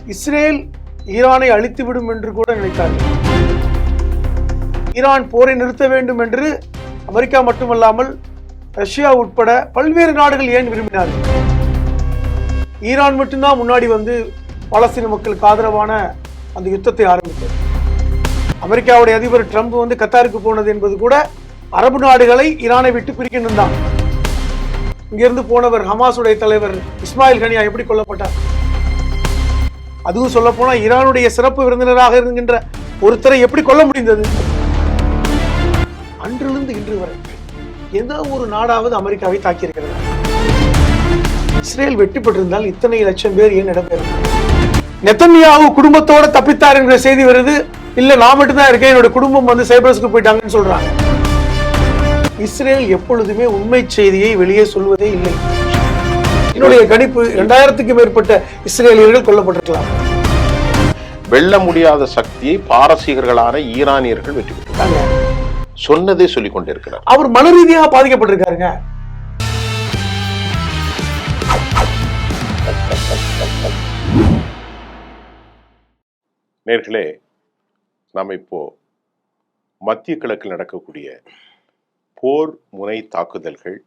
Israel ஈரானை அழித்துவிடும் என்று கூட நினைத்தார்கள். ஈரான் போரை நிறுத்த வேண்டும் என்று அமெரிக்கா மட்டுமல்லாமல் ரஷ்யா உட்பட பல்வேறு நாடுகள் ஏன் விரும்பினார்கள்? ஈரான் மட்டும்தான் முன்னாடி வந்து பாலஸ்தீன மக்களுக்கு ஆதரவான அந்த யுத்தத்தை ஆரம்பித்தது. அமெரிக்காவுடைய அதிபர் ட்ரம்ப் வந்து கத்தாருக்கு போனது என்பது கூட அரபு நாடுகளை ஈரானை விட்டு பிரிக்கணும் தான். இங்கிருந்து போனவர் ஹமாஸுடைய தலைவர் இஸ்மாயில் கனியா எப்படி கொல்லப்பட்டார்? அதுவும் சொல்ல போனா ஈரானுடைய சிறப்பு விருந்தினராக இருக்கின்ற ஒருத்தரை எப்படி கொல்ல முடிந்தது? அன்றிலிருந்து இன்று வரை எந்த ஒரு நாடாவது அமெரிக்காவை தாக்கியிருக்கிறது? இஸ்ரேல் வெற்றி பெற்றிருந்தால் இத்தனை லட்சம் பேர் ஏன் இடம்பெறும்? நெத்தன்யாஹு குடும்பத்தோட தப்பித்தார் என்கிற செய்தி வருது. இல்ல நான் மட்டும்தான் இருக்கேன், என்னோட குடும்பம் வந்து சைப்ரஸ்க்கு போயிட்டாங்கன்னு சொல்றாங்க. இஸ்ரேல் எப்பொழுதுமே உண்மை செய்தியை வெளியே சொல்வதே இல்லை. என்னுடைய கணிப்பு 2000க்கும் மேற்பட்ட இஸ்ரேலியர்கள் கொல்லப்பட்டிருக்கலாம். வெல்ல முடியாத சக்தியை பாரசீகர்களான ஈரானியர்கள் வெற்றி பெற்றாங்க. சொன்னதே சொல்லிக் கொண்டிருக்கிறார். அவர் மன ரீதியாக பாதிக்கப்பட்டிருக்காருங்க. நேர்களே, நாம் இப்போ மத்திய கிழக்கில் நடக்கக்கூடிய போர் முனை தாக்குதல்கள்,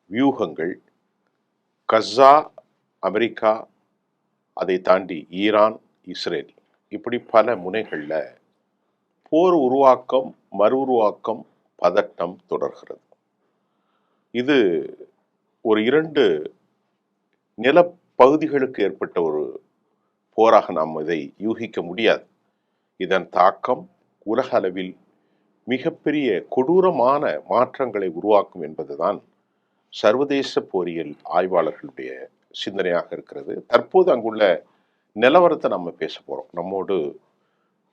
வியூகங்கள், கஸா, அமெரிக்கா, அதை தாண்டி ஈரான், இஸ்ரேல், இப்படி பல முனைகளில் போர் உருவாக்கம், மறு உருவாக்கம், பதட்டம் தொடர்கிறது. இது ஒரு 2 நிலப்பகுதிகளுக்கு ஏற்பட்ட ஒரு போராக நாம் இதை யூகிக்க முடியாது. இதன் தாக்கம் உலக அளவில் மிகப்பெரிய கொடூரமான மாற்றங்களை உருவாக்கும் என்பதுதான் சர்வதேச போரியல் ஆய்வாளர்களுடைய சிந்தனையாக இருக்கிறது. தற்போது அங்குள்ள நிலவரத்தை நம்ம பேச போகிறோம். நம்மோடு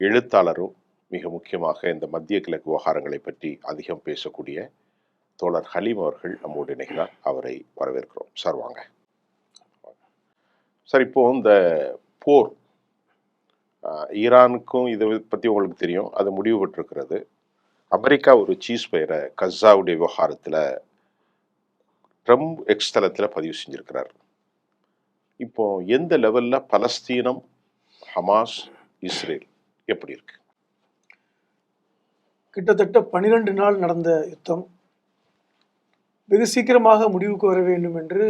எழுத்தாளரும் மிக முக்கியமாக இந்த மத்திய கிழக்கு விவகாரங்களை பற்றி அதிகம் பேசக்கூடிய தோழர் ஹலீம் அவர்கள் நம்மோடு இணைகிறார். அவரை வரவேற்கிறோம். சார் வாங்க. சார், இப்போ இந்த போர் ஈரானுக்கும் இதை பற்றி உங்களுக்கு தெரியும், அது முடிவு பெற்றிருக்கிறது. அமெரிக்கா ஒரு சீஸ் ஃபயரை கஸாவுடைய விவகாரத்தில் ட்ரம்ப் எக்ஸ் தளத்தில் பதிவு செஞ்சிருக்கிறார். இப்போ எந்த லெவலில் பலஸ்தீனம், ஹமாஸ், இஸ்ரேல் எப்படி இருக்கு? கிட்டத்தட்ட 12 நாள் நடந்த யுத்தம் வெகு சீக்கிரமாக முடிவுக்கு வர வேண்டும் என்று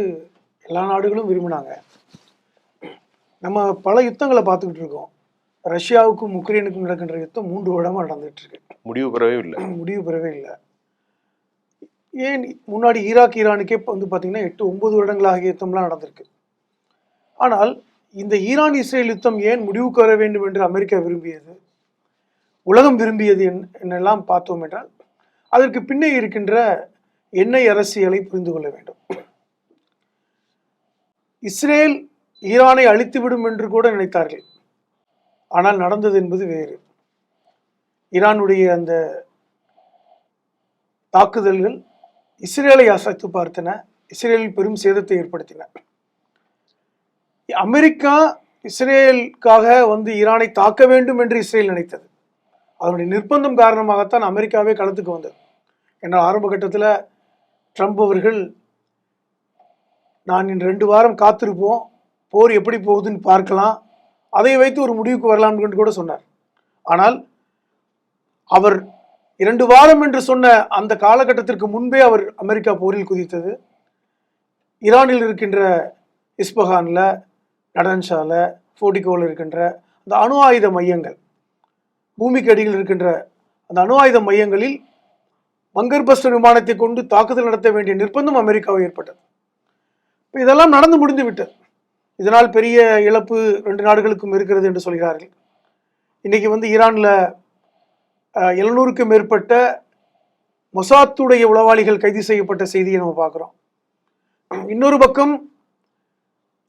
எல்லா நாடுகளும் விரும்பினாங்க. நம்ம பல யுத்தங்களை பார்த்துக்கிட்டு இருக்கோம். ரஷ்யாவுக்கும் உக்ரைனுக்கும் நடக்கின்ற யுத்தம் 3 வருடமா நடந்துட்டு இருக்கு. முடிவு பெறவே இல்லை. ஏன் முன்னாடி ஈரானுக்கே வந்து பார்த்தீங்கன்னா 8-9 வருடங்களாக யுத்தம்லாம் நடந்திருக்கு. ஆனால் இந்த ஈரான் இஸ்ரேல் யுத்தம் ஏன் முடிவுக்கு வர வேண்டும் என்று அமெரிக்கா விரும்பியது, உலகம் விரும்பியது என்னெல்லாம் பார்த்தோம் என்றால் அதற்கு பின்னே இருக்கின்ற எண்ணெய் அரசியலை புரிந்து கொள்ள வேண்டும். இஸ்ரேல் ஈரானை அழித்துவிடும் என்று கூட நினைத்தார்கள். ஆனால் நடந்தது என்பது வேறு. ஈரானுடைய அந்த தாக்குதல்கள் இஸ்ரேலை அசைத்து பார்த்தன, இஸ்ரேலில் பெரும் சேதத்தை ஏற்படுத்தின. அமெரிக்கா இஸ்ரேலுக்காக வந்து ஈரானை தாக்க வேண்டும் என்று இஸ்ரேல் நினைத்தது. அதனுடைய நிர்பந்தம் காரணமாகத்தான் அமெரிக்காவே களத்துக்கு வந்தது. ஏன்னா ஆரம்ப கட்டத்தில் ட்ரம்ப் அவர்கள் நான் இன்னும் 2 வாரம் காத்திருப்போம், போர் எப்படி போகுதுன்னு பார்க்கலாம், அதை வைத்து ஒரு முடிவுக்கு வரலாம் என்று கூட சொன்னார். ஆனால் அவர் 2 வாரம் என்று சொன்ன அந்த காலகட்டத்திற்கு முன்பே அவர் அமெரிக்கா போரில் குதித்தது. ஈரானில் இருக்கின்ற இஸ்பஹானில், நடன்ஷால, ஃபோர்டிகோவில் இருக்கின்ற அந்த அணு ஆயுத மையங்கள், பூமிக்கு அடியில் இருக்கின்ற அந்த அணு ஆயுத மையங்களில் பங்கர் பஸ்டர் விமானத்தை கொண்டு தாக்குதல் நடத்த வேண்டிய நிர்பந்தம் அமெரிக்காவை ஏற்பட்டது. இப்போ இதெல்லாம் நடந்து முடிந்து விட்டது. இதனால் பெரிய இழப்பு 2 நாடுகளுக்கும் இருக்கிறது என்று சொல்கிறார்கள். இன்றைக்கி வந்து ஈரானில் 700க்கும் மேற்பட்ட மொசாத்துடைய உளவாளிகள் கைது செய்யப்பட்ட செய்தியை நம்ம பார்க்குறோம். இன்னொரு பக்கம்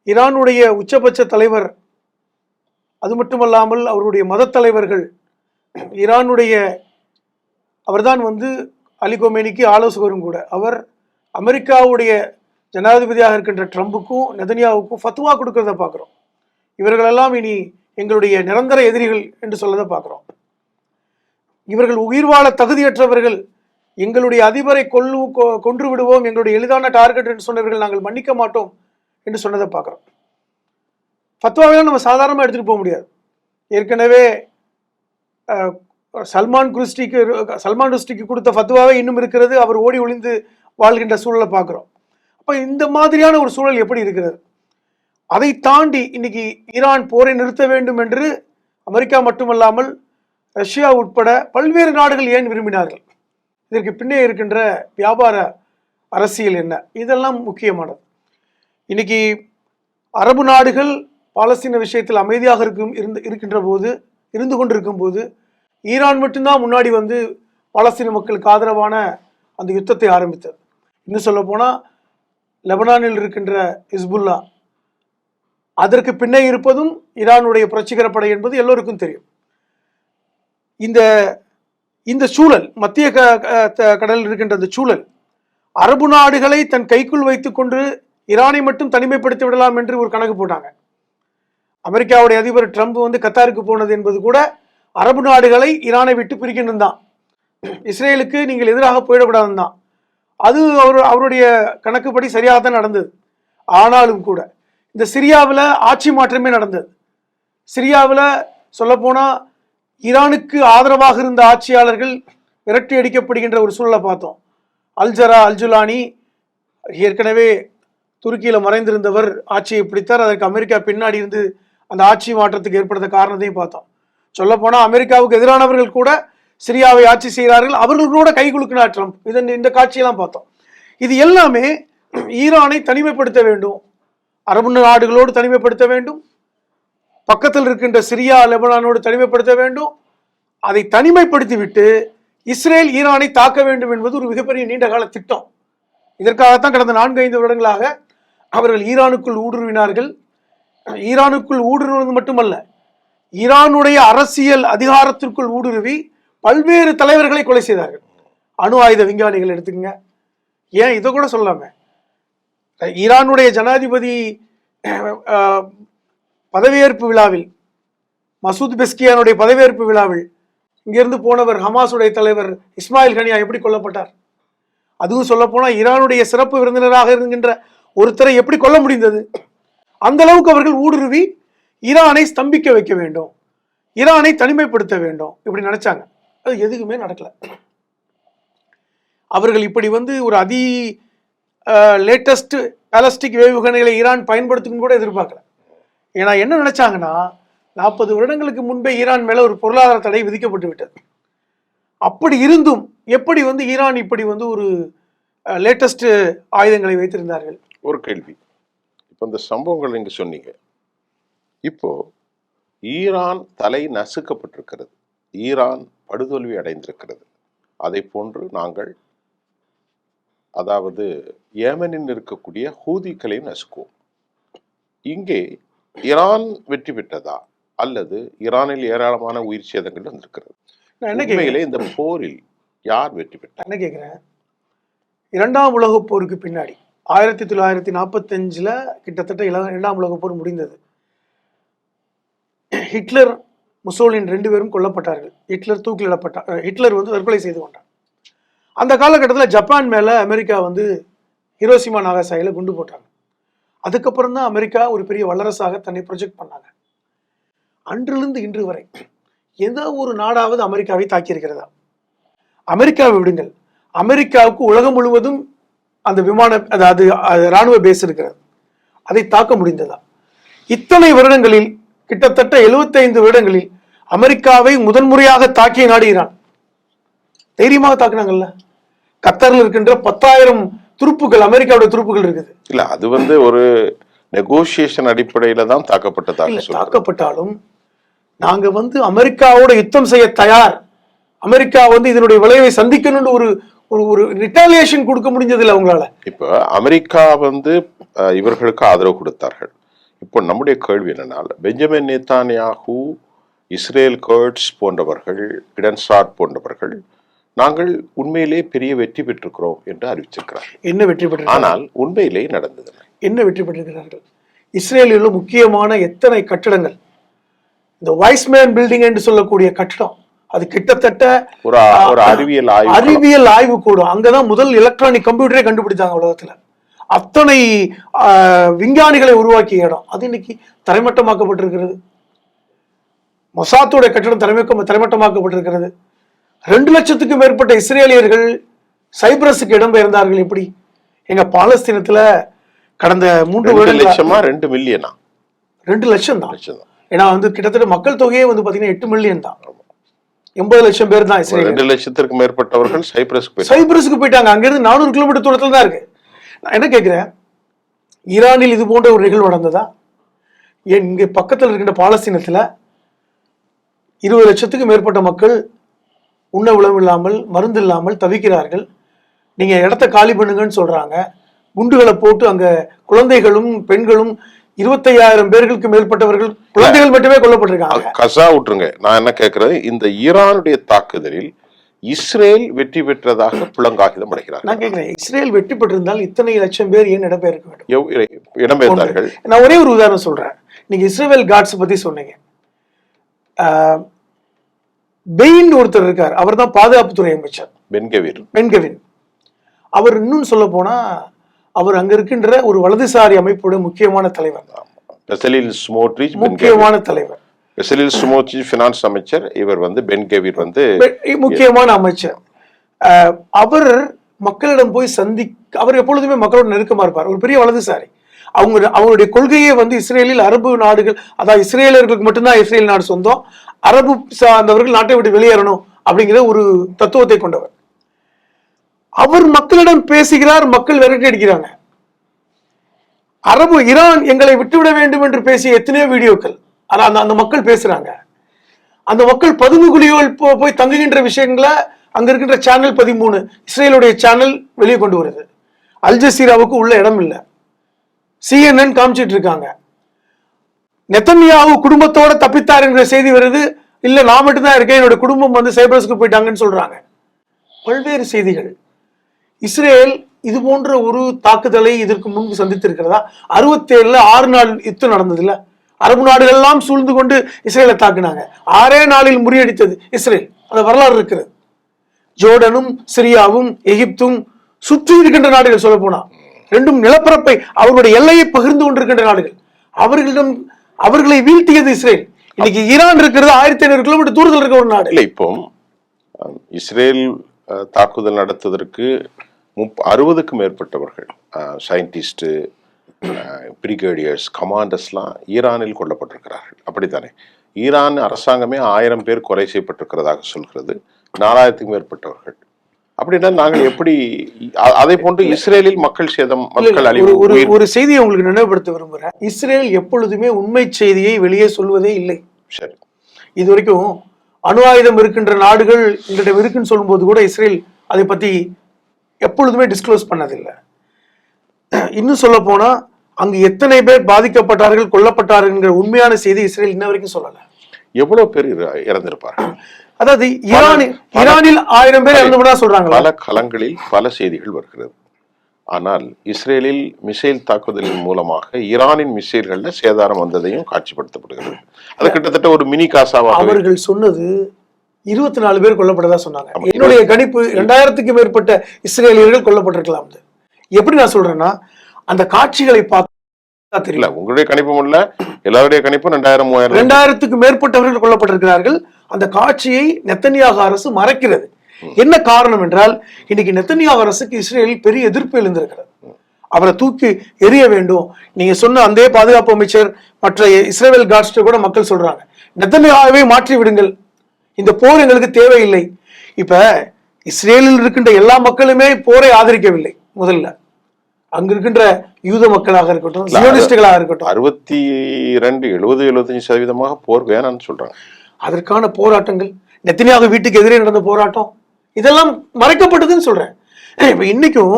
ஈரானுடைய உச்சபட்ச தலைவர், அது மட்டுமல்லாமல் அவருடைய மத தலைவர்கள், ஈரானுடைய அவர்தான் வந்து அலி கோமேனிக்கு ஆலோசகரும் கூட, அவர் அமெரிக்காவுடைய ஜனாதிபதியாக இருக்கின்ற ட்ரம்புக்கும் நெதன்யாவுக்கும் ஃபத்வா கொடுக்கறத பார்க்குறோம். இவர்களெல்லாம் இனி எங்களுடைய நிரந்தர எதிரிகள் என்று சொல்லதை பார்க்குறோம். இவர்கள் உயிர் வாழ தகுதியற்றவர்கள், எங்களுடைய அதிபரை கொன்று விடுவோம், எங்களுடைய எளிதான டார்கெட் என்று சொன்னவர்கள் நாங்கள் மன்னிக்க மாட்டோம் என்று சொன்னதை பார்க்குறோம். ஃபத்வாவெல்லாம் நம்ம சாதாரணமாக எடுத்துகிட்டு போக முடியாது. ஏற்கனவே சல்மான் ருஷ்டிக்கு கொடுத்த ஃபத்வாவே இன்னும் இருக்கிறது. அவர் ஓடி ஒளிந்து வாழ்கின்ற சூழலை பார்க்குறோம். அப்போ இந்த மாதிரியான ஒரு சூழல் எப்படி இருக்கிறது? அதை தாண்டி இன்னைக்கு ஈரான் போரை நிறுத்த வேண்டும் என்று அமெரிக்கா மட்டுமல்லாமல் ரஷ்யா உட்பட பல்வேறு நாடுகள் ஏன் விரும்பினார்கள்? இதற்கு பின்னே இருக்கின்ற வியாபார அரசியல் என்ன? இதெல்லாம் முக்கியமானது. இன்னைக்கு அரபு நாடுகள் பாலஸ்தீன விஷயத்தில் அமைதியாக இருந்து கொண்டிருக்கும் போது ஈரான் மட்டும்தான் முன்னாடி வந்து பாலஸ்தீன மக்களுக்கு ஆதரவான அந்த யுத்தத்தை ஆரம்பித்தது. இன்னும் சொல்ல போனால் லெபனானில் இருக்கின்ற ஹிஸ்புல்லா, அதற்கு பின்னே இருப்பதும் ஈரானுடைய புரட்சிகர படை என்பது எல்லோருக்கும் தெரியும். இந்த சூழல், மத்திய கடலில் இருக்கின்ற அந்த சூழல், அரபு நாடுகளை தன் கைக்குள் வைத்துக் கொண்டு ஈரானை மட்டும் தனிமைப்படுத்தி விடலாம் என்று ஒரு கணக்கு போட்டாங்க. அமெரிக்காவுடைய அதிபர் ட்ரம்ப் வந்து கத்தாருக்கு போனது என்பது கூட அரபு நாடுகளை ஈரானை விட்டு பிரிக்கணும் தான், இஸ்ரேலுக்கு நீங்கள் எதிராக போயிடக்கூடாதுன்னு தான். அது அவருடைய கணக்குப்படி சரியாக தான் நடந்தது. ஆனாலும் கூட இந்த சிரியாவில் ஆட்சி மாற்றமே நடந்தது. சிரியாவில் சொல்லப்போனால் ஈரானுக்கு ஆதரவாக இருந்த ஆட்சியாளர்கள் விரட்டி அடிக்கப்படுகின்ற ஒரு சூழலை பார்த்தோம். அல்ஜுலானி ஏற்கனவே துருக்கியில் மறைந்திருந்தவர் ஆட்சியை பிடித்தார். அதற்கு அமெரிக்கா பின்னாடி இருந்து அந்த ஆட்சி மாற்றத்துக்கு ஏற்படுத்த காரணத்தையும் பார்த்தோம். சொல்லப்போனால் அமெரிக்காவுக்கு எதிரானவர்கள் கூட சிரியாவை ஆட்சி செய்கிறார்கள், அவர்கள் கூட கை குலுக்கினார் ட்ரம்ப். இந்த காட்சியெல்லாம் பார்த்தோம். இது எல்லாமே ஈரானை தனிமைப்படுத்த வேண்டும், அரபு நாடுகளோடு தனிமைப்படுத்த வேண்டும், பக்கத்தில் இருக்கின்ற சிரியா லெபனானோடு தனிமைப்படுத்த வேண்டும். அதை தனிமைப்படுத்திவிட்டு இஸ்ரேல் ஈரானை தாக்க வேண்டும் என்பது ஒரு மிகப்பெரிய நீண்டகால திட்டம். இதற்காகத்தான் கடந்த 4-5 வருடங்களாக அவர்கள் ஈரானுக்குள் ஊடுருவினார்கள். ஈரானுக்குள் ஊடுருவது மட்டுமல்ல, ஈரானுடைய அரசியல் அதிகாரத்திற்குள் ஊடுருவி பல்வேறு தலைவர்களை கொலை செய்தார்கள். அணு ஆயுத விஞ்ஞானிகள் எடுத்துக்கங்க. ஏன் இதை கூட சொல்லாம, ஈரானுடைய ஜனாதிபதி பதவியேற்பு விழாவில், மசூத் பெஸ்கியானுடைய பதவியேற்பு விழாவில் இங்கிருந்து போனவர் ஹமாஸுடைய தலைவர் இஸ்மாயில் கனியா எப்படி கொல்லப்பட்டார்? அதுவும் சொல்ல போனா ஈரானுடைய சிறப்பு விருந்தினராக இருக்கின்ற ஒருத்தரை எப்படி கொல்ல முடிந்தது? அந்த அளவுக்கு அவர்கள் ஊடுருவி ஈரானை ஸ்தம்பிக்க வைக்க வேண்டும், ஈரானை தனிமைப்படுத்த வேண்டும் இப்படி நினைச்சாங்க. அது எதுக்குமே நடக்கல. அவர்கள் இப்படி வந்து ஒரு லேட்டஸ்ட் பாலஸ்டிக் ஏவுகணைகளை ஈரான் பயன்படுத்தும் கூட எதிர்பார்க்கல. ஏன்னா என்ன நினைச்சாங்கன்னா, 40 வருடங்களுக்கு முன்பே ஈரான் மேல ஒரு பொருளாதார தடை விதிக்கப்பட்டு விட்டது. அப்படி இருந்தும் எப்படி வந்து ஈரான் இப்படி வந்து ஒரு லேட்டஸ்ட் ஆயுதங்களை வைத்திருந்தார்கள்? ஒரு கேள்வி. இப்போ இந்த சம்பவங்கள் நீங்க சொன்னீங்க, இப்போ ஈரான் தலை நசுக்கப்பட்டிருக்கிறது, ஈரான் படுதோல்வி அடைந்திருக்கிறது. அதை போன்று நாங்கள், அதாவது ஏமனில் இருக்கக்கூடிய ஹூதிகளை நசுக்குவோம். இங்கே ஈரான் வெற்றி பெற்றதா அல்லது ஈரானில் ஏராளமான உயிர் சேதங்கள் வந்திருக்கிறது? உண்மையிலே இந்த போரில் யார் வெற்றி பெற்றார்? என்ன கேட்கிறேன், 2ஆம் உலகப் போருக்கு பின்னாடி 1945 கிட்டத்தட்ட 2ஆம் உலகப் போர் முடிந்தது. ஹிட்லர் முசோலின் 2 பேரும் கொல்லப்பட்டார்கள். ஹிட்லர் தூக்கிலிடப்பட்டார். ஹிட்லர் வந்து தற்கொலை செய்து கொண்டார். அந்த காலகட்டத்தில் ஜப்பான் மேல அமெரிக்கா வந்து ஹிரோஷிமா நாகசாகில குண்டு போட்டாங்க. அதுக்கப்புறம் தான் அமெரிக்கா ஒரு பெரிய வல்லரசாக தன்னை ப்ரொஜெக்ட் பண்ணாங்க. அன்றிலிருந்து இன்று வரை ஏதோ ஒரு நாடாவது அமெரிக்காவை தாக்கியிருக்கிறதா? அமெரிக்காவை விடுங்கள், அமெரிக்காவுக்கு உலகம் முழுவதும் அந்த அதாவது இராணுவ பேஸ் இருக்கிறது, அதை தாக்க முடிந்ததா? இத்தனை வருடங்களில், கிட்டத்தட்ட 75 வருடங்களில் அமெரிக்காவை முதன்முறையாக தாக்கிய நாடு ஈரான். தைரியமாக தாக்குனாங்கல்ல. கத்தாரில் இருக்கின்ற 10,000 துருப்புகள், அமெரிக்காவுடைய துருப்புகள் இருக்குது. இல்ல, அது வந்து ஒரு நெகோசியேஷன் அடிப்படையில தான் தாக்கப்பட்டாலும் நாங்க வந்து அமெரிக்காவோட யுத்தம் செய்ய தயார், அமெரிக்கா வந்து இதனுடைய விளைவை சந்திக்கணும்னு ஒரு ஒரு ரிட்டாலியேஷன் கொடுக்க முடிஞ்சது இல்லை அவங்களால. இப்ப அமெரிக்கா வந்து இவர்களுக்கு ஆதரவு கொடுத்தார்கள். இப்போ நம்முடைய கேள்வி என்னன்னா, பெஞ்சமின் நேத்தான்யாஹூ, இஸ்ரேல் கர்ட்ஸ் போன்றவர்கள், இடன்சாட் போன்றவர்கள் நாங்கள் உண்மையிலே பெரிய வெற்றி பெற்றிருக்கிறோம் என்று அறிவிச்சிருக்கிறார். என்ன வெற்றி பெற்ற? ஆனால் உண்மையிலே நடந்தது என்ன வெற்றி பெற்றிருக்கிறார்கள்? இஸ்ரேலில் உள்ள முக்கியமான எத்தனை கட்டிடங்கள், இந்த வைஸ்மேன் பில்டிங் என்று சொல்லக்கூடிய கட்டிடம், அது கிட்டத்தட்ட ஒரு அறிவியல் ஆய்வு கூடும். அங்கதான் முதல் எலக்ட்ரானிக் கம்ப்யூட்டரே கண்டுபிடிச்சாங்க உலகத்துல. அத்தனை விஞ்ஞானிகளை உருவாக்கிய இடம் அது இன்னைக்கு தரைமட்டமாக்கப்பட்டிருக்கிறது. மொசாத்தோட கட்டடம் தரைமட்டமாக்கப்பட்டிருக்கிறது. 2 லட்சத்துக்கும் மேற்பட்ட இஸ்ரேலியர்கள் சைப்ரஸுக்கு இடம்பெயர்ந்தார்கள். எப்படி? எங்க பாலஸ்தீனத்துல கடந்த 3 வருடங்களா 2 மில்லியனா 2 லட்சம் தான். ஏன்னா வந்து கிட்டத்தட்ட மக்கள் தொகையே வந்து பாத்தீங்கன்னா 8 மில்லியன் தான். 80 லட்சம் பேர் தான் இஸ்ரேல். 2 லட்சத்திற்கு மேற்பட்டவர்கள் சைப்ரஸுக்கு போயிட்டாங்க. அங்கிருந்து 400 கிலோமீட்டர் தூரத்துல தான் இருக்கு. நான் என்ன கேட்கிறேன், ஈரானில் இது போன்ற ஒரு நிகழ்வு நடந்ததா? ஏன் இங்க பக்கத்தில் இருக்கின்ற பாலஸ்தீனத்துல 20 லட்சத்துக்கு மேற்பட்ட மக்கள் உண்ண உணவு இல்லாமல் மருந்து இல்லாமல் தவிக்கிறார்கள். நீங்க இடத்த காலி பண்ணுங்கன்னு சொல்றாங்க. குண்டுகளை போட்டு அங்க குழந்தைகளும் பெண்களும் 25,000 பேர்களுக்கு மேற்பட்டவர்கள் குழந்தைகள் மட்டுமே கொல்லப்பட்டிருக்காங்க. கசா விட்டுருங்க. நான் என்ன கேட்கறது, இந்த ஈரானுடைய தாக்குதலில் இஸ்ரேல் வெற்றி பெற்றதாக புலங்காகிதம் அடைகிறார். நான் கேட்கிறேன், இஸ்ரேல் வெற்றி பெற்றிருந்தால் இத்தனை லட்சம் பேர் ஏன் இடம்பெயர்க்க வேண்டும்? இடம்பெயர்ந்தார்கள். நான் ஒரே ஒரு உதாரணம் சொல்றேன். நீங்க இஸ்ரேல் காட்ஸ் பத்தி சொன்னீங்க. பெயின் ஒருத்தர் இருக்கார், அவர் தான் பாதுகாப்புத்துறை அமைச்சர் பென்கவின். அவர் இன்னும் சொல்ல போனா அவர் அங்க இருக்கின்ற ஒரு வலதுசாரி அமைப்போட முக்கியமான தலைவர். முக்கியமான தலைவர் பினான்ஸ் அமைச்சர். இவர் வந்து பென்கவிர் வந்து முக்கியமான அமைச்சர். அவர் மக்களிடம் போய் அவர் எப்பொழுதுமே மக்களோட நெருக்கமா இருப்பார். ஒரு பெரிய வலதுசாரி. அவங்களுடைய கொள்கையே வந்து இஸ்ரேலில் அரபு நாடுகள், அதாவது இஸ்ரேலர்களுக்கு மட்டும்தான் இஸ்ரேல் நாடு சொந்தம், அரபு சார்ந்தவர்கள் நாட்டை விட்டு வெளியேறணும் அப்படிங்கிற ஒரு தத்துவத்தை கொண்டவர். அவர் மக்களிடம் பேசுகிறார், மக்கள் விரட்டி அடிக்கிறாங்க. ஈரான் எங்களை விட்டுவிட வேண்டும் என்று பேசிய எத்தனையோ வீடியோக்கள் அந்த மக்கள் பேசுறாங்க. அந்த மக்கள் பதுங்குகுழியோல் போய் தங்குகின்ற விஷயங்களை அங்க இருக்கின்ற சேனல் 13 இஸ்ரேலுடைய சேனல் வெளியே கொண்டு வருது. அல் ஜசீராவுக்கு உள்ள இடம் இல்லை. CNN காமிச்சிட்டு இருக்காங்க. நெத்தன்யாஹு குடும்பத்தோட தப்பித்தார் என்ற செய்தி வருது. இல்ல நான் மட்டும்தான் இருக்கேன், என்னோட குடும்பம் வந்து சைப்ரஸ்க்கு போயிட்டாங்கன்னு சொல்றாங்க. பல்வேறு செய்திகள். இஸ்ரேல் இது போன்ற ஒரு தாக்குதலை இதற்கு முன்பு சந்தித்திருக்கிறதா? 67 6 நாள் யுத்தம் நடந்தது இல்ல, அரபு நாடுகள் எல்லாம் சூழ்ந்து கொண்டு இஸ்ரேலை தாக்குனாங்க. 6 நாளில் முறியடித்தது இஸ்ரேல். அந்த வரலாறு இருக்கிறது. ஜோர்டனும் சிரியாவும் எகிப்தும் சுற்றி இருக்கின்ற நாடுகள் சொல்ல போனா ரெண்டும் நிலப்பரப்பை அவர்களுடைய எல்லையை பகிர்ந்து கொண்டிருக்கின்ற நாடுகள். அவர்களை வீழ்த்தியது இஸ்ரேல். இன்னைக்கு ஈரான் இருக்கிறது 1500 கிலோமீட்டர் தூரத்தில் இருக்க ஒரு நாடு. இல்லை, இப்போ இஸ்ரேல் தாக்குதல் நடத்துவதற்கு 60க்கும் மேற்பட்டவர்கள், சயின்டிஸ்ட், பிரிகேடியர்ஸ், கமாண்டர்ஸ்லாம் ஈரானில் கொல்லப்பட்டிருக்கிறார்கள். அப்படித்தானே? ஈரான் அரசாங்கமே 1000 பேர் கொலை செய்யப்பட்டிருக்கிறதாக சொல்கிறது. 4000க்கும் மேற்பட்டவர்கள். அப்படின்னா நாங்கள் எப்படி அதை போன்று இஸ்ரேலில் மக்கள் சேதம், மக்கள் அழிவு? ஒரு செய்தியை உங்களுக்கு நினைவுபடுத்த விரும்புகிறேன். இஸ்ரேல் எப்பொழுதுமே உண்மை செய்தியை வெளியே சொல்வதே இல்லை. சரி, இது வரைக்கும் அணு ஆயுதம் இருக்கின்ற நாடுகள் எங்களிடம் இருக்குன்னு சொல்லும்போது கூட இஸ்ரேல் அதை பத்தி எப்பொழுதுமே டிஸ்க்ளோஸ் பண்ணதில்லை. இன்னும் சொல்ல போனா அங்கு எத்தனை பேர் பாதிக்கப்பட்டார்கள், கொல்லப்பட்டார்கள் உண்மையான செய்தி இஸ்ரேல் இன்ன வரைக்கும் சொல்லல. எவ்வளவு பேர் இறந்திருப்பார்கள்? அதாவது ஈரானில் 1000 பேர் இறந்து சொல்றாங்க. பல களங்களில் பல செய்திகள் வருகிறது. ஆனால் இஸ்ரேலில் மிசைல் தாக்குதலின் மூலமாக ஈரானின் மிசைல்கள்ல சேதாரம் வந்ததையும் காட்சிப்படுத்தப்படுகிறது. அது கிட்டத்தட்ட ஒரு மினி காசாவாக. அவர்கள் சொன்னது 24 பேர் கொல்லப்பட்டதா சொன்னாங்க. என்னுடைய கணிப்பு 2000க்கும் மேற்பட்ட இஸ்ரேலியர்கள் கொல்லப்பட்டிருக்கலாம். எப்படி நான் சொல்றேன்னா, அந்த காட்சிகளை பார்த்து தெரியல. உங்களுடைய கணிப்பும் இல்ல, எல்லாருடைய கணிப்பும் 2000க்கும் மேற்பட்டவர்கள் கொல்லப்பட்டிருக்கிறார்கள். அந்த காட்சியை நெத்தன்யாகு அரசு மறைக்கிறது. என்ன காரணம் என்றால், இன்னைக்கு நெத்தன்யாகு அரசுக்கு இஸ்ரேலில் பெரிய எதிர்ப்பு எழுந்திருக்கிறது. அவரை தூக்கி எறிய வேண்டும். நீங்க சொன்ன அந்த பாதுகாப்பு அமைச்சர், மற்ற இஸ்ரேல் காட்ஸ் கூட மக்கள் சொல்றாங்க, நெத்தன்யாகுவை மாற்றி விடுங்கள், இந்த போர் எங்களுக்கு தேவையில்லை. இப்ப இஸ்ரேலில் இருக்கின்ற எல்லா மக்களுமே போரை ஆதரிக்கவில்லை. முதல்ல அங்க இருக்கின்ற யூத மக்களாக இருக்கட்டும், சியோனிஸ்டுகளாக இருக்கட்டும், 70-75% போர் வேணாம்னு சொல்றாங்க. அதற்கான போராட்டங்கள், நெத்தன்யாகு வீட்டுக்கு எதிரே நடந்த போராட்டம், இதெல்லாம் மறைக்கப்பட்டதுன்னு சொல்றேன். இப்ப இன்னைக்கும்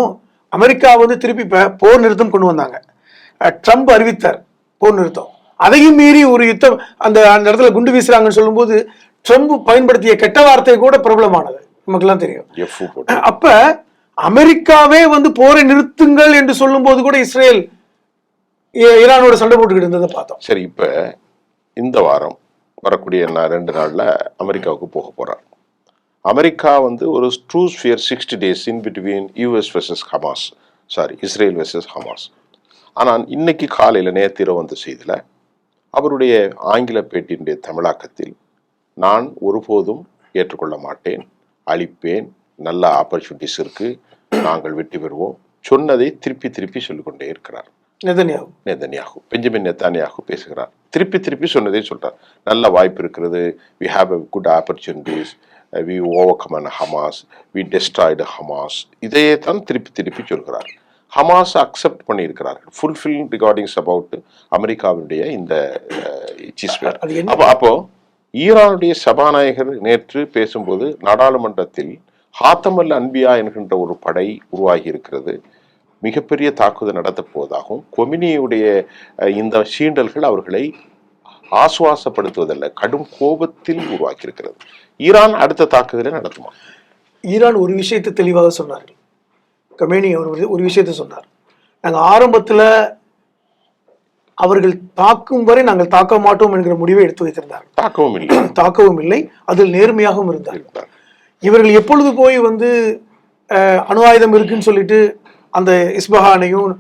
அமெரிக்கா வந்து திருப்பி போர் நிறுத்தம் கொண்டு வந்தாங்க. ட்ரம்ப் அறிவித்தார் போர் நிறுத்தம். அதையும் மீறி ஒரு யுத்தம் அந்த இடத்துல குண்டு வீசுறாங்கன்னு சொல்லும்போது ட்ரம்ப் பயன்படுத்திய கெட்ட வார்த்தை கூட பிரபலமானது, நமக்கு தெரியும். அப்ப அமெரிக்காவே வந்து போரை நிறுத்துங்கள் என்று சொல்லும் போது கூட இஸ்ரேல் ஈரானோட சண்டை போட்டுக்கிட்டு இருந்ததை பார்த்தோம். சரி, இப்ப இந்த வாரம் வரக்கூடிய 2 நாள்ல அமெரிக்காவுக்கு போக போறார். அமெரிக்கா வந்து ஒரு truce fear 60 days in between US versus Hamas Israel versus Hamas. ஆனால் இன்னைக்கு காலையில் நேத்திரம் வந்த செய்தியில் அவருடைய ஆங்கில பேட்டியினுடைய தமிழாக்கத்தில் நான் ஒருபோதும் ஏற்றுக்கொள்ள மாட்டேன், அழிப்பேன், நல்ல ஆப்பர்ச்சுனிட்டிஸ் இருக்கு, நாங்கள் வெற்றி பெறுவோம் சொன்னதை திருப்பி திருப்பி சொல்லிக்கொண்டே இருக்கிறார். நெதன்யாகு பெஞ்சமின் நெத்தானியாகு பேசுகிறார். திருப்பி திருப்பி சொன்னதே சொல்றார். நல்ல வாய்ப்பு இருக்கிறது, we have a good opportunities, we overcome Hamas, we destroyed Hamas. இதையே தான் திருப்பி திருப்பி சொல்கிறார். ஹமாஸ் அக்செப்ட் பண்ணியிருக்கிறார்கள். ஃபுல்ஃபில் ரிகார்டிங்ஸ் அபவுட் அமெரிக்காவுடைய இந்த சீஸ்வேர். அப்போ ஈரானுடைய சபாநாயகர் நேற்று பேசும்போது நாடாளுமன்றத்தில் ஹாத்தமல் அன்பியா என்கின்ற ஒரு படை உருவாகி இருக்கிறது, மிகப்பெரிய தாக்குதல் நடத்த போவதாகவும், கொமினியுடைய இந்த சீண்டல்கள் அவர்களை ஆசுவாசப்படுத்துவதல்ல, கடும் கோபத்தில் உருவாக்கி இருக்கிறது. ஈரான் அடுத்த தாக்குதலை நடத்துமா? ஈரான் ஒரு விஷயத்தை தெளிவாக சொன்னார்கள். கமேனி அவர் ஒரு விஷயத்தை சொன்னார். நாங்கள் ஆரம்பத்தில் அவர்கள் தாக்கும் வரை நாங்கள் தாக்க மாட்டோம் என்கிற முடிவை எடுத்து வைத்திருந்தார்கள். தாக்கவும் இல்லை, அதில் நேர்மையாகவும் இருந்தார்கள். இவர்கள் எப்பொழுது போய் அணு ஆயுதம் இருக்குன்னு சொல்லிட்டு அந்த இஸ்பஹானையும்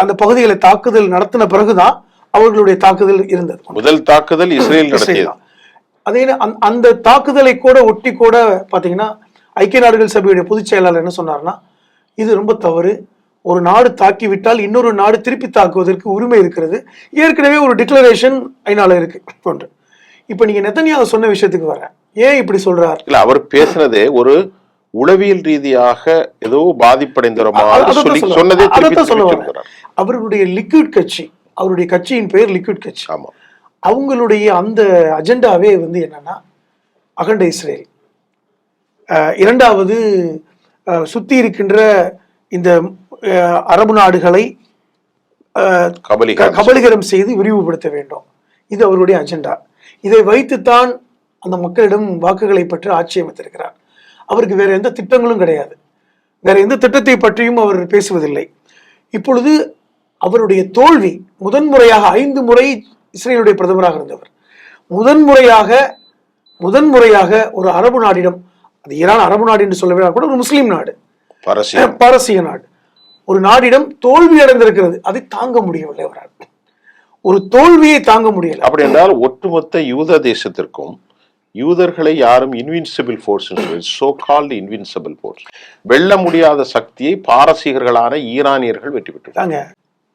அந்த பகுதிகளை தாக்குதல் நடத்தின பிறகுதான் அவர்களுடைய தாக்குதல் இருந்தது. முதல் தாக்குதல் இஸ்ரேல் தான். அதே அந்த தாக்குதலை கூட ஒட்டி கூட பாத்தீங்கன்னா ஐக்கிய நாடுகள் சபையுடைய பொதுச் செயலாளர் என்ன சொன்னார்னா, இது ரொம்ப தவறு, ஒரு நாடு தாக்கிவிட்டால் இன்னொரு நாடு திருப்பி தாக்குவதற்கு உரிமை இருக்கிறது, ஏற்கனவே ஒரு டிக்ளரேஷன் ஐநால இருக்கு போன்று. இப்ப நீங்க நெத்தன்யாகு சொன்ன விஷயத்துக்கு வர, ஏன் இப்படி சொல்றார்? இல்ல, அவர் பேசுனதே ஒரு உளவியல் ரீதியாக ஏதோ அவர்களுடைய லிக்விட் கட்சி, அவருடைய கட்சியின் பெயர் லிக்விட் கட்சி. அவங்களுடைய அந்த அஜெண்டாவே என்னன்னா அகண்ட இஸ்ரேல், இரண்டாவது சுத்தி இருக்கின்ற இந்த அரபு நாடுகளை கபலீகரம் செய்து விரிவுபடுத்த வேண்டும், இது அவருடைய அஜெண்டா. இதை வைத்துத்தான் அந்த மக்களிடம் வாக்குகளை பற்றி ஆட்சி அமைத்திருக்கிறார். அவருக்கு வேற எந்த திட்டங்களும் கிடையாது, வேற எந்த திட்டத்தை பற்றியும் அவர் பேசுவதில்லை. இப்பொழுது அவருடைய தோல்வி, முதன்முறையாக 5 முறை இஸ்ரேலுடைய பிரதமராக இருந்தவர், முதன்முறையாக ஒரு அரபு நாடிடம், அது ஈரான் அரபு நாடு என்று சொல்ல வேண்டாம் கூட, ஒரு முஸ்லீம் நாடு, பாரசீக நாடு, ஒரு நாடிடம் தோல்வி அடைந்திருக்கிறது. அதை தாங்க முடியவில்லை அவரால், ஒரு தோல்வியை தாங்க முடியல. அப்படி என்றால் ஒட்டுமொத்த யூத தேசத்திற்கும் யூதர்களை யாரும் invincible force, so called invincible force, வெல்ல முடியாத சக்தியை பாரசீகர்களான ஈரானியர்கள் வெற்றி பெற்றாங்க.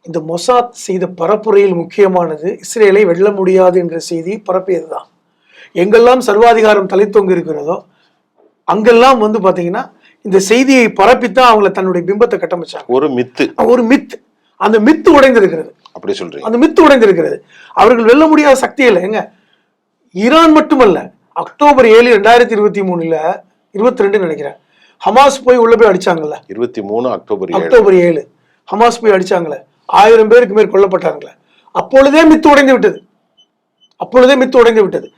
இந்த மொசாத் செய்த பரப்புரையில் முக்கியமானது இஸ்ரேலை வெல்ல முடியாது என்ற செய்தியை பரப்பியதுதான். எங்கெல்லாம் சர்வாதிகாரம் தலைத்தோங்கி இருக்கிறதோ அங்கெல்லாம் பாத்தீங்கன்னா இந்த செய்தியை பரப்பித்தான் அவங்கள தன்னுடைய பிம்பத்தை கட்டமைச்சாங்க. ஒரு மித்து, அந்த மித்து உடைந்திருக்கிறது. அப்படி சொல்றீங்க? அந்த மித்து உடைந்திருக்கிறது. அவர்கள் வெல்ல முடியாத சக்தி இல்லை. எங்க ஈரான் மட்டுமல்ல, அக்டோபர் 7, 2023 22 நினைக்கிறேன், ஹமாஸ் போய் உள்ள போய் அடிச்சாங்கல்ல. 23 அக்டோபர் 7 ஹமாஸ் போய் அடிச்சாங்கல்ல, 1000 பேருக்கு மேல் கொல்லப்பட்டாங்களே, அப்பொழுதே மித்து உடைந்து விட்டது.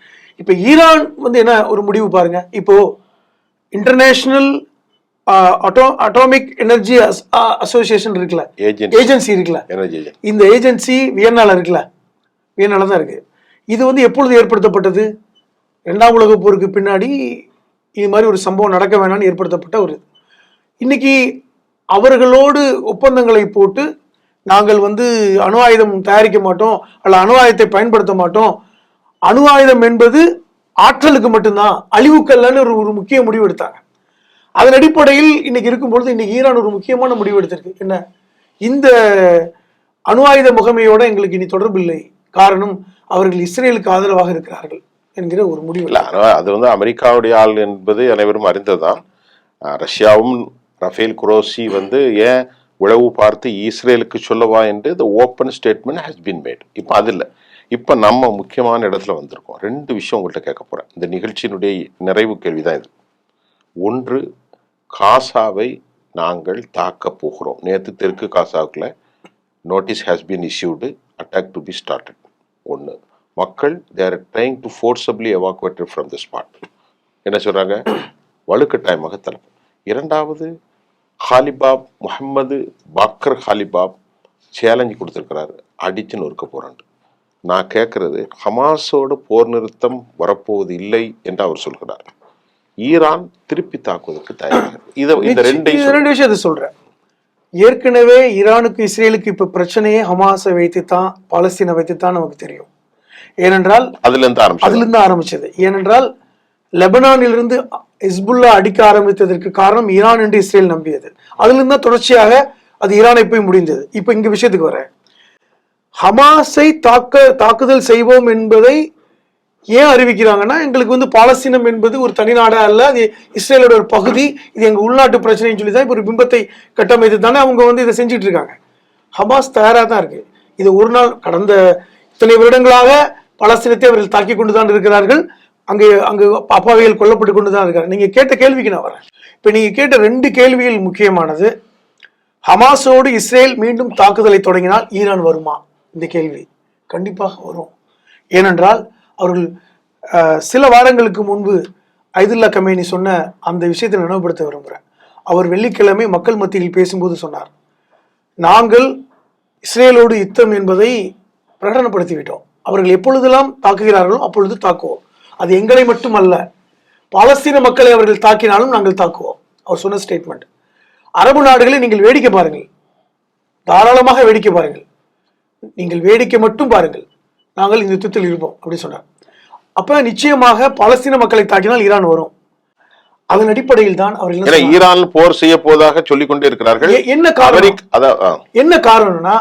இப்ப ஈரான் என்ன ஒரு முடிவு பாருங்க. இப்போ இன்டர்நேஷனல் அட்டாமிக் எனர்ஜி அசோசியேஷன் இருக்குல்ல, ஏஜென்சி இருக்குல்ல, இந்த ஏஜென்சி வியன்னால தான் இருக்கு. இது எப்பொழுது ஏற்படுத்தப்பட்டது? 2ஆம் உலக போருக்கு பின்னாடி இது மாதிரி ஒரு சம்பவம் நடக்க வேணாம்னு ஏற்படுத்தப்பட்ட ஒரு, இன்னைக்கு அவர்களோடு ஒப்பந்தங்களை போட்டு நாங்கள் அணு ஆயுதம் தயாரிக்க மாட்டோம், அல்ல அணு ஆயுதத்தை பயன்படுத்த மாட்டோம், அணு ஆயுதம் என்பது ஆற்றலுக்கு மட்டும்தான், அழிவுக்கல்லன்னு ஒரு முக்கிய முடிவு எடுத்தாங்க. அதன் அடிப்படையில் இன்னைக்கு இருக்கும்பொழுது இன்னைக்கு ஈரான் ஒரு முக்கியமான முடிவு எடுத்திருக்கு. என்ன? இந்த அணு ஆயுத முகமையோட எங்களுக்கு இனி தொடர்பு இல்லை, காரணம் அவர்கள் இஸ்ரேலுக்கு ஆதரவாக இருக்கிறார்கள் என்கிற ஒரு முடிவு. அது அமெரிக்காவுடைய ஆள் என்பது அனைவரும் அறிந்ததுதான். ரஷ்யாவும் ரஃபேல் குரோசி ஏன் உளவு பார்த்து இஸ்ரேலுக்கு சொல்லவா என்று the open statement has been made. இப்போ அது இல்லை. இப்போ நம்ம முக்கியமான இடத்துல வந்திருக்கோம். 2 விஷயம் உங்கள்கிட்ட கேட்க போறேன். இந்த நிகழ்ச்சியினுடைய நிறைவு கேள்விதான் இது. ஒன்று, காசாவை நாங்கள் தாக்க போகிறோம். நேற்று தெற்கு காசாவுக்குள்ள notice has been issued, attack to be started. ஒன்று, மக்கள் they're trying to forcibly evacuated from the spot. என்ன சொல்றாங்க? வலுக்கட்டாயமாக தலைப்பு. இரண்டாவது, ஹாலிபாப் முகமது பாக்கர் ஹாலிபாப் சேலஞ்சு கொடுத்துருக்கிறாரு, அடிச்சு நொறுக்க போறான். நான் கேட்கறது, ஹமாஸோட போர் நிறுத்தம் வரப்போவது இல்லை என்று அவர் சொல்கிறார். ஈரான் திருப்பி தாக்குவதற்கு தயாராக. இந்த 2 விஷயத்தை சொல்றேன். ஏற்கனவே ஈரானுக்கு இஸ்ரேலுக்கு இப்ப பிரச்சனையே ஹமாஸை வைத்துத்தான், பாலஸ்தீனை வைத்துத்தான் நமக்கு தெரியும். ஏனென்றால் அதுல இருந்து ஆரம்பிச்சது. ஏனென்றால் லெபனானிலிருந்து ஹிஸ்புல்லா அடிக்க ஆரம்பித்ததற்கு காரணம் ஈரான் என்று இஸ்ரேல் நம்பியது. அதுல இருந்து தொடர்ச்சியாக அது ஈரானை போய் முடிந்தது. இப்ப இங்க விஷயத்துக்கு வர, ஹமாஸை தாக்குதல் செய்வோம் என்பதை ஏன் அறிவிக்கிறாங்கன்னா, எங்களுக்கு பாலஸ்தீனம் என்பது ஒரு தனி நாடா அல்ல, அது இஸ்ரேலோட ஒரு பகுதி, இது எங்க உள்நாட்டு பிரச்சனைன்னு சொல்லி தான் இப்ப ஒரு பிம்பத்தை கட்டமைத்து தானே அவங்க இதை செஞ்சுட்டு இருக்காங்க. ஹமாஸ் தயாரா தான் இருக்கு. இது ஒரு நாள், கடந்த இத்தனை வருடங்களாக பாலஸ்தீனத்தை அவர்கள் தாக்கி கொண்டுதான் இருக்கிறார்கள். அங்கு அப்பாவிகள் கொல்லப்பட்டு கொண்டுதான் இருக்காங்க. நீங்க கேட்ட கேள்விக்கு நான் வரேன். இப்ப நீங்க கேட்ட 2 கேள்விகள் முக்கியமானது. ஹமாஸோடு இஸ்ரேல் மீண்டும் தாக்குதலை தொடங்கினால் ஈரான் வருமா? இந்த கேள்வி கண்டிப்பாக வரும். ஏனென்றால் அவர்கள் சில வாரங்களுக்கு முன்பு ஐதுல்லா கமேனி சொன்ன அந்த விஷயத்தை நினைவுபடுத்த விரும்புகிறேன். அவர் வெள்ளிக்கிழமை மக்கள் மத்தியில் பேசும்போது சொன்னார், நாங்கள் இஸ்ரேலோடு யுத்தம் என்பதை பிரகடனப்படுத்திவிட்டோம். அவர்கள் எப்பொழுதெல்லாம் தாக்குகிறார்களோ அப்பொழுது தாக்குவோம். அது எங்களை மட்டுமல்ல, பாலஸ்தீன மக்களை அவர்கள் தாக்கினாலும் நாங்கள் தாக்குவோம். அவர் சொன்ன ஸ்டேட்மெண்ட். அரபு நாடுகளை நீங்கள் வேடிக்கை பாருங்கள், தாராளமாக வேடிக்கை பாருங்கள், நீங்கள் வேடிக்கை மட்டும் பாருங்கள், நாங்கள் இந்த யுத்தத்தில் இருப்போம் அப்படி சொன்னார். அப்ப நிச்சயமாக பாலஸ்தீன மக்களை தாக்கினால் ஈரான் வரும். அதன் அடிப்படையில் தான் அவர்கள் ஈரான் போர் செய்ய போவதாக சொல்லிக் கொண்டே இருக்கிறார்கள். என்ன காரணம்னா,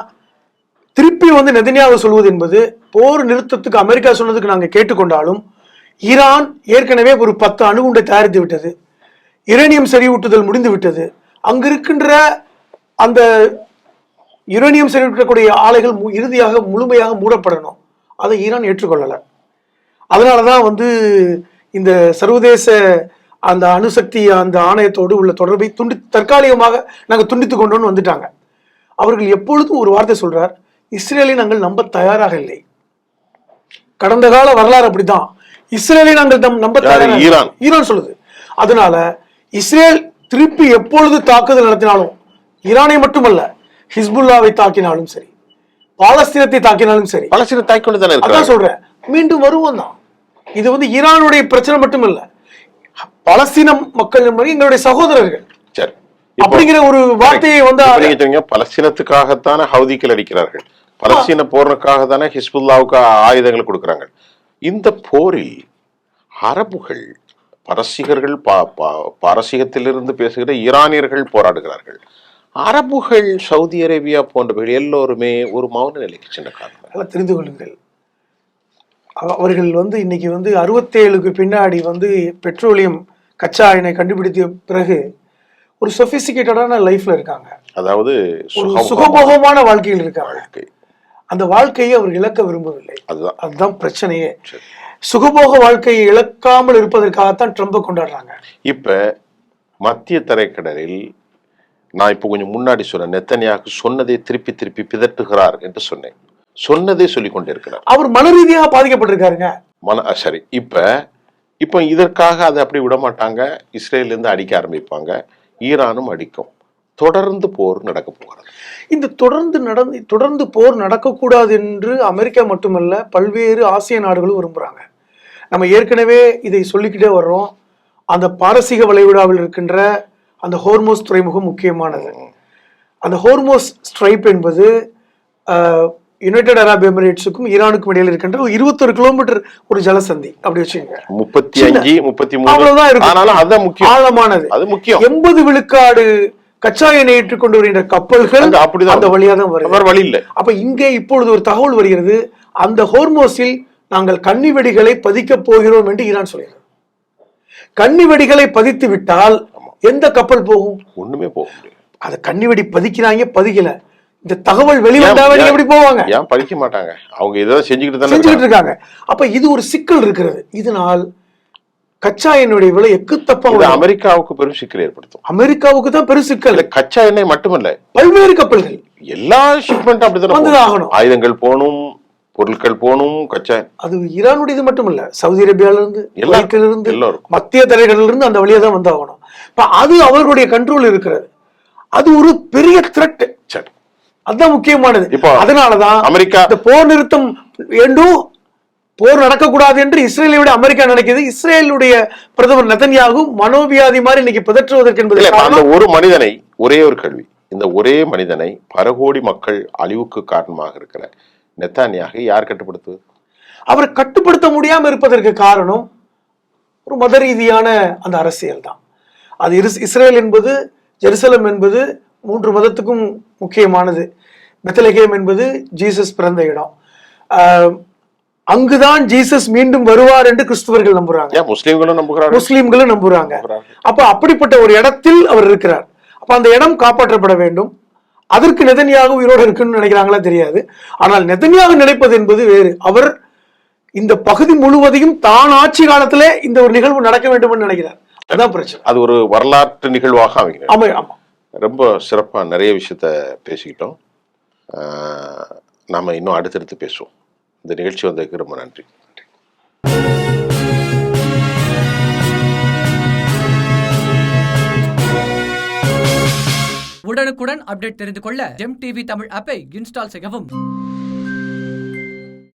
திருப்பி நெதன்யாஹு சொல்வது என்பது, போர் நிறுத்தத்துக்கு அமெரிக்கா சொன்னதுக்கு நாங்கள் கேட்டுக்கொண்டாலும் ஈரான் ஏற்கனவே ஒரு 10 அணுகுண்டை தயாரித்து விட்டது, யுரேனியம் செறிவூட்டுதல் முடிந்து விட்டது, அங்கு இருக்கின்ற அந்த யுரேனியம் செறிவூட்டக்கூடிய ஆலைகள் இறுதியாக முழுமையாக மூடப்படணும். அதை ஈரான் ஏற்றுக்கொள்ளலை. அதனாலதான் இந்த சர்வதேச அந்த அணுசக்தி அந்த ஆணையத்தோடு உள்ள தொடர்பை தற்காலிகமாக நாங்கள் துண்டித்து கொண்டோன்னு வந்துட்டாங்க. அவர்கள் எப்பொழுதும் ஒரு வார்த்தை சொல்றார், இஸ்ரேலை நாங்கள் நம்ப தயாராக இல்லை. கடந்த கால வரலாறு அப்படித்தான். இஸ்ரேலை நாங்கள் நம்ப தயாராக ஈரான் சொல்லுது. அதனால இஸ்ரேல் திருப்பி எப்பொழுது தாக்குதல் நடத்தினாலும், ஈரானை மட்டுமல்ல ஹிஸ்புல்லாவை தாக்கினாலும் சரி, பாலஸ்தீனத்தை தாக்கினாலும் சரி, அதான் சொல்றேன், மீண்டும் வருவோம் தான். இது ஈரானுடைய பிரச்சனை மட்டுமல்ல, பாலஸ்தீன மக்கள் எங்களுடைய சகோதரர்கள் அப்படிங்கிற ஒரு வார்த்தையை பலஸ்தீனத்துக்காகத்தானே ஹவுதிகள் அடிக்கிறார்கள், பலஸ்தீன போருக்காக தானே ஹிஸ்புல்லாவுக்கு ஆயுதங்கள் கொடுக்கிறாங்க. இந்த போரில் அரபுகள், பாரசீகர்கள், பாரசீகத்திலிருந்து பேசுகிற ஈரானியர்கள் போராடுகிறார்கள். அரபுகள், சவுதி அரேபியா போன்றவர்கள் எல்லோருமே ஒரு மௌன நிலைக்கு சின்ன காரணம். தெரிந்து கொள்ளுங்கள், அவர்கள் இன்னைக்கு 67க்கு பின்னாடி பெட்ரோலியம் கச்சா எண்ணெய் கண்டுபிடித்த பிறகு ஒரு சொபிஸ்டிகேட்டடான லைஃப்ல இருக்காங்க. அதாவது சுகபோகமான வாழ்க்கையில் இருக்காங்க. அந்த வாழ்க்கையை அவர் இழக்க விரும்பவில்லை. அதுதான் பிரச்சனையே. சுகபோக வாழ்க்கையை இழக்காமல் இருப்பதற்காகத்தான் ட்ரம்பை கொண்டாடுறாங்க. இப்ப மத்திய தரைக்கடலில் நான் இப்ப கொஞ்சம் முன்னாடி சொன்னேன், நெத்தன்யாஹு சொன்னதை திருப்பி திருப்பி பிதட்டுகிறார் என்று சொன்னேன். சொன்னதே சொல்லிக் கொண்டே இருக்கிறார். அவர் மன ரீதியாக பாதிக்கப்பட்டிருக்காருங்க. சரி, இப்ப இதற்காக அதை அப்படி விட மாட்டாங்க. இஸ்ரேல இருந்து அடிக்க ஆரம்பிப்பாங்க, ஈரானும் அடிக்கும். தொடர்ந்து போர் நடக்க போகிறது. இந்த தொடர்ந்து போர் நடக்கக்கூடாது என்று அமெரிக்கா மட்டுமல்ல, பல்வேறு ஆசிய நாடுகளும் விரும்புறாங்க. நம்ம ஏற்கனவே இதை சொல்லிக்கிட்டே வர்றோம். அந்த பாரசீக வளைகுடாவில் இருக்கின்ற அந்த ஹோர்மோஸ் துறைமுகம் முக்கியமானது. அந்த ஹோர்மோஸ் ஸ்ட்ரைப் என்பது யுனைடெட் அரப் எமிரேட்ஸுக்கும் ஈரானுக்கும் இடையில இருக்கின்ற 21 கிலோமீட்டர் ஒரு ஜலசந்தி. அப்படி வச்சுக்கோங்க, 35-33 அவ்வளவுதான் இருக்கும். ஆழமானது. 80 விழுக்காடு கச்சா எண்ணெய் ஏற்றுக்கொண்டு வருகின்ற கப்பல்கள் அந்த வழியா தான் வருது. அப்ப இங்கே இப்பொழுது ஒரு தகவல் வருகிறது, அந்த ஹோர்மோஸில் நாங்கள் கன்னி வெடிகளை பதிக்க போகிறோம் என்று ஈரான் சொல்கிறது. கன்னி வெடிகளை பதித்து விட்டால் எந்த கப்பல் போகும்? ஒண்ணுமே போக முடியாது. அது கன்னி வெடி பதிக்கிறாங்க, பதிக்கல, இந்த தகவல் வெளிவந்தாவே எப்படி போவாங்க? ஏன் பதிக்க மாட்டாங்க? அவங்க ஏதாவது செஞ்சுக்கிட்டு இருக்காங்க. அப்ப இது ஒரு சிக்கல் இருக்கிறது. இதனால் கச்சா எண்ணெய் விலை எக்குத்தப்பா அமெரிக்காவுக்கு பெரும் சிக்கல் ஏற்படுத்தும். அமெரிக்காவுக்கு தான் பெரும் சிக்கல். கச்சா எண்ணெய் மட்டுமல்ல, பல்வேறு கப்பல்கள், எல்லா ஷிப்மெண்ட் அப்படிதான் ஆகணும். ஆயுதங்கள் போகணும், பொருட்கள் போகணும், கச்சா. அது ஈரானுடைய இது மட்டும் இல்ல, சவுதி அரேபியால இருந்து, இலங்கையில இருந்து, மத்திய தரைகடல இருந்து அந்த வழியா தான் வந்தாகணும். அது அவர்களுடைய கண்ட்ரோல் இருக்கிறது. அது ஒரு பெரிய த்ரெட். அதுதான் முக்கியமானது. அதனாலதான் அமெரிக்கா இந்த போர் நிறுத்தம் வேண்டும், போர் நடக்கக்கூடாது என்று இஸ்ரேலை விட அமெரிக்கா நினைக்கிறது. இஸ்ரேலுடைய பிரதமர் நெதன்யாஹு மனோவியாதி மாதிரி இன்னைக்கு பிதற்றுவதற்கு என்பது ஒரு மனிதனை ஒரே ஒரு கேள்வி, இந்த ஒரே மனிதனை பல கோடி மக்கள் அழிவுக்கு காரணமாக இருக்கிற நெத்தானியாக யார் கட்டுப்படுத்துவது? அவரை கட்டுப்படுத்த முடியாம இருப்பதற்கு காரணம் ஒரு மத ரீதியான அந்த அரசியல் தான். அது இஸ்ரேல் என்பது, ஜெருசலம் என்பது 3 மதத்துக்கும் முக்கியமானது. பெத்லகேம் என்பது ஜீசஸ் பிறந்த இடம். அங்குதான் ஜீசஸ் மீண்டும் வருவார் என்று கிறிஸ்துவர்கள் நம்புறாங்க, முஸ்லிம்களும் நம்புறாங்க. அப்ப அப்படிப்பட்ட ஒரு இடத்தில் அவர் இருக்கிறார். அப்ப அந்த இடம் காப்பாற்றப்பட வேண்டும். அதற்கு நெதன்யாகு உயிரோடு இருக்குன்னு நினைக்கிறாங்களா தெரியாது. ஆனால் நெதன்யாகு நினைப்பது என்பது வேறு. அவர் இந்த பகுதி முழுவதையும் தான் ஆட்சி காலத்திலே இந்த ஒரு நிகழ்வு நடக்க வேண்டும் என்று நினைக்கிறார். அதான் பிரச்சனை. அது ஒரு வரலாற்று நிகழ்வாக அமைகிறது. ஆமா. ரொம்ப சிறப்பா நிறைய விஷயத்த பேசிக்கிட்டோம். நாம இன்னும் அடுத்தடுத்து பேசுவோம். இந்த நிகழ்ச்சி வந்ததுக்கு ரொம்ப நன்றி. உடனுக்குடன் அப்டேட் தெரிந்து கொள்ள ஜெம் டிவி தமிழ் ஆப்பை இன்ஸ்டால் செய்யவும்.